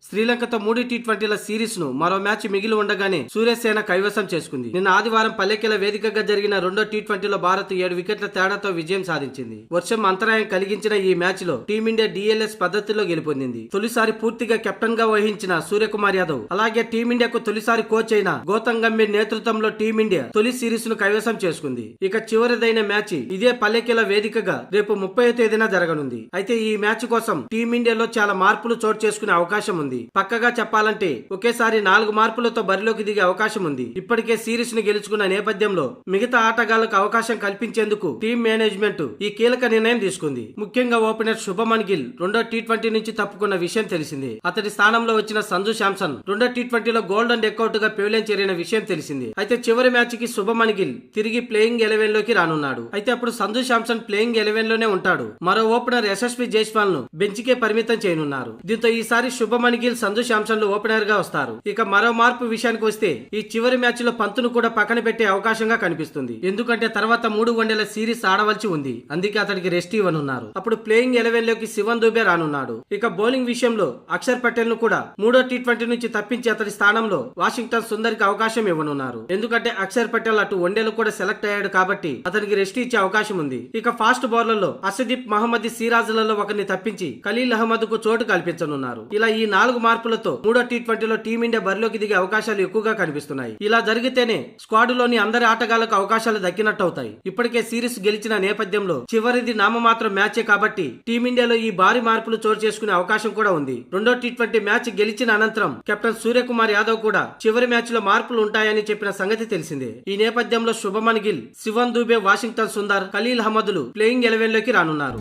శ్రీలంకతో 3 టీ20ల సిరీస్ ను మరో మ్యాచ్ మిగిలి ఉండగానే సూర్యసేన కైవసం చేసుకుంది. నిన్న ఆదివారం పల్లెకెల వేదికగా జరిగిన రెండో టీ20లో భారత్ 7 వికెట్ల తేడాతో విజయం సాధించింది. వర్షం అంతరాయం కలిగించిన ఈ మ్యాచ్ లో టీమిండియా డిఎల్ఎస్ పద్ధతిలో గెలుపొందింది. తొలిసారి పూర్తిగా కెప్టెన్ గా వహించిన సూర్యకుమార్ యాదవ్, అలాగే టీమిండియాకు తొలిసారి కోచ్ అయిన గౌతమ్ గంభీర్ నేతృత్వంలో టీమిండియా తొలి సిరీస్ ను కైవసం చేసుకుంది. ఇక చివరిదైన మ్యాచ్ ఇదే పల్లెకెల వేదికగా రేపు 30వ తేదీన జరగనుంది. అయితే ఈ మ్యాచ్ కోసం టీమిండియాలో చాలా మార్పులు చోటు చేసుకునే అవకాశం ఉంది. పక్కగా చెప్పాలంటే ఒకేసారి 4 మార్పులతో బరిలోకి దిగే అవకాశం ఉంది. ఇప్పటికే సిరీస్ ని గెలుచుకున్న నేపథ్యంలో మిగతా ఆటగాళ్లకు అవకాశం కల్పించేందుకు టీం మేనేజ్మెంట్ ఈ కీలక నిర్ణయం తీసుకుంది. ముఖ్యంగా ఓపెనర్ శుభమన్ గిల్ రెండో టీ20 నుంచి తప్పుకున్న విషయం తెలిసిందే. అతడి స్థానంలో వచ్చిన సంజు శాంసన్ రెండో టీ20లో గోల్డెన్ డెక్అవుట్ గా పెవిలియన్ చేరిన విషయం తెలిసిందే. అయితే చివరి మ్యాచ్ కి శుభమన్ గిల్ తిరిగి ప్లేయింగ్ 11 లోకి రానున్నాడు. అయితే అప్పుడు సంజు శాంసన్ ప్లేయింగ్ 11 లోనే ఉంటాడు. మరో ఓపెనర్ యశస్వి జైస్వాల్ ను బెంచ్ కే పరిమితం చేయనున్నారు. దీంతో ఈసారి శుభమన్ గిల్, సంజు శాంసన్ ఓపెనర్ గా వస్తారు. ఇక మరో మార్పు విషయానికి వస్తే ఈ చివరి మ్యాచ్ లో పంతును కూడా పక్కన పెట్టే అవకాశంగా కనిపిస్తుంది. ఎందుకంటే తర్వాత 3 వన్డేల సిరీస్ ఆడవలసి ఉంది. అందుకే అతడికి రెస్ట్ ఇవ్వనున్నారు. అప్పుడు ప్లేయింగ్ 11 లోకి శివన్ దూబే రానున్నాడు. ఇక బౌలింగ్ విషయంలో అక్షర్ పటేల్ ను కూడా 3వ టీ20 నుంచి తప్పించి అతడి స్థానంలో వాషింగ్టన్ సుందర్ కి అవకాశం ఇవ్వనున్నారు. ఎందుకంటే అక్షర్ పటేల్ అటు వన్డేలు కూడా సెలెక్ట్ అయ్యాడు కాబట్టి అతనికి రెస్ట్ ఇచ్చే అవకాశం ఉంది. ఇక ఫాస్ట్ బౌలర్లలో అసదీప్ మహమ్మద్ సిరాజ్లలో ఒకరిని తప్పించి ఖలీల్ అహ్మద్ కు చోటు కల్పించనున్నారు. ఇలా ఈ 4 మార్పులతో 3వ టీ20లో టీమిండియా బరిలోకి దిగే అవకాశాలు ఎక్కువగా కనిపిస్తున్నాయి. ఇలా జరిగితేనే స్క్వాడ్ లోని అందరి ఆటగాళ్లకు అవకాశాలు దక్కినట్టు అవుతాయి. ఇప్పటికే సిరీస్ గెలిచిన నేపథ్యంలో చివరిది నామమాత్రం మ్యాచే కాబట్టి టీమిండియాలో ఈ భారీ మార్పులు చోటు చేసుకునే అవకాశం కూడా ఉంది. రెండో టీ20 మ్యాచ్ గెలిచిన అనంతరం కెప్టెన్ సూర్యకుమార్ యాదవ్ కూడా చివరి మ్యాచ్ లో మార్పులు ఉంటాయని చెప్పిన సంగతి తెలిసిందే. ఈ నేపథ్యంలో శుభమన్ గిల్, శివన్ దూబే, వాషింగ్టన్ సుందర్, ఖలీల్ అహ్మద్ లు ప్లేయింగ్ 11 లోకి రానున్నారు.